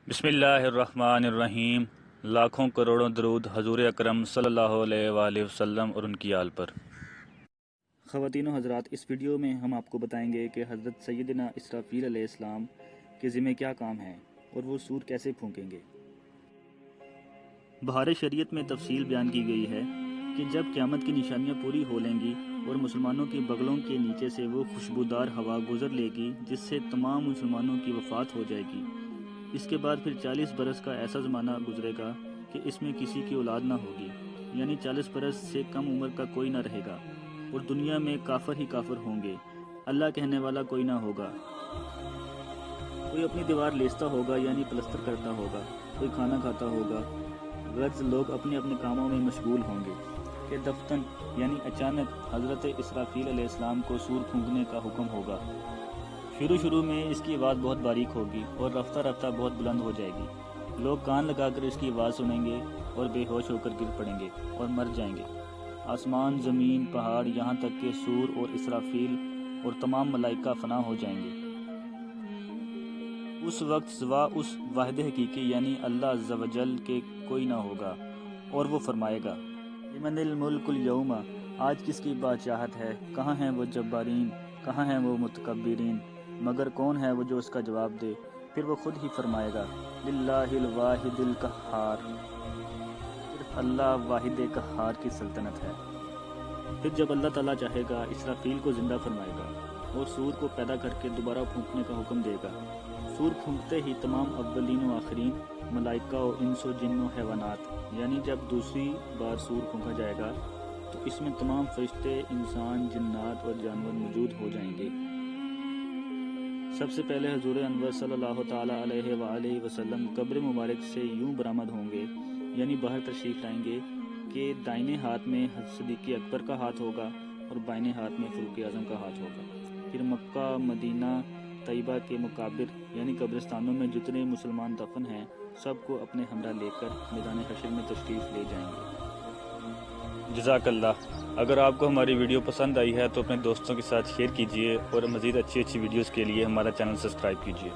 بسم اللہ الرحمن الرحیم۔ لاکھوں کروڑوں درود حضور اکرم صلی اللہ علیہ وآلہ وسلم اور ان کی آل پر۔ خواتین و حضرات، اس ویڈیو میں ہم آپ کو بتائیں گے کہ حضرت سیدنا اسرافیل علیہ السلام کے ذمہ کیا کام ہے اور وہ سور کیسے پھونکیں گے۔ بہار شریعت میں تفصیل بیان کی گئی ہے کہ جب قیامت کی نشانیاں پوری ہو لیں گی اور مسلمانوں کی بغلوں کے نیچے سے وہ خوشبودار ہوا گزر لے گی جس سے تمام مسلمانوں کی وفات ہو جائے گی، اس کے بعد پھر 40 برس کا ایسا زمانہ گزرے گا کہ اس میں کسی کی اولاد نہ ہوگی، یعنی 40 برس سے کم عمر کا کوئی نہ رہے گا اور دنیا میں کافر ہی کافر ہوں گے، اللہ کہنے والا کوئی نہ ہوگا۔ کوئی اپنی دیوار لیستا ہوگا یعنی پلستر کرتا ہوگا، کوئی کھانا کھاتا ہوگا، غرض لوگ اپنے اپنے کاموں میں مشغول ہوں گے کہ دفتن یعنی اچانک حضرت اسرافیل علیہ السلام کو سور پھونکنے کا حکم ہوگا۔ شروع میں اس کی آواز بہت باریک ہوگی اور رفتہ رفتہ بہت بلند ہو جائے گی، لوگ کان لگا کر اس کی آواز سنیں گے اور بے ہوش ہو کر گر پڑیں گے اور مر جائیں گے۔ آسمان، زمین، پہاڑ، یہاں تک کہ سور اور اسرافیل اور تمام ملائکہ فنا ہو جائیں گے۔ اس وقت سوا اس واحد حقیقی یعنی اللہ عز و جل کے کوئی نہ ہوگا اور وہ فرمائے گا، لمن الملک اليوم، آج کس کی بادشاہت ہے، کہاں ہیں وہ جبارین، کہاں ہیں وہ متکبرین، مگر کون ہے وہ جو اس کا جواب دے۔ پھر وہ خود ہی فرمائے گا، للہ الواحد القہار، صرف اللہ واحد قہار کی سلطنت ہے۔ پھر جب اللہ تعالیٰ چاہے گا اسرافیل کو زندہ فرمائے گا اور سور کو پیدا کر کے دوبارہ پھونکنے کا حکم دے گا۔ سور پھونکتے ہی تمام اولین و آخرین، ملائکہ و انس و جن و حیوانات، یعنی جب دوسری بار سور پھونکا جائے گا تو اس میں تمام فرشتے، انسان، جنات اور جانور موجود ہو جائیں گے۔ سب سے پہلے حضور انور صلی اللہ تعالیٰ علیہ وآلہ وسلم قبر مبارک سے یوں برآمد ہوں گے، یعنی باہر تشریف لائیں گے کہ دائیں ہاتھ میں صدیق اکبر کا ہاتھ ہوگا اور بائیں ہاتھ میں فاروق اعظم کا ہاتھ ہوگا۔ پھر مکہ، مدینہ، طیبہ کے مقابر یعنی قبرستانوں میں جتنے مسلمان دفن ہیں سب کو اپنے ہمراہ لے کر میدان حشر میں تشریف لے جائیں گے۔ جزاک اللہ۔ اگر آپ کو ہماری ویڈیو پسند آئی ہے تو اپنے دوستوں کے ساتھ شیئر کیجیے اور مزید اچھی ویڈیوز کے لیے ہمارا چینل سبسکرائب کیجیے۔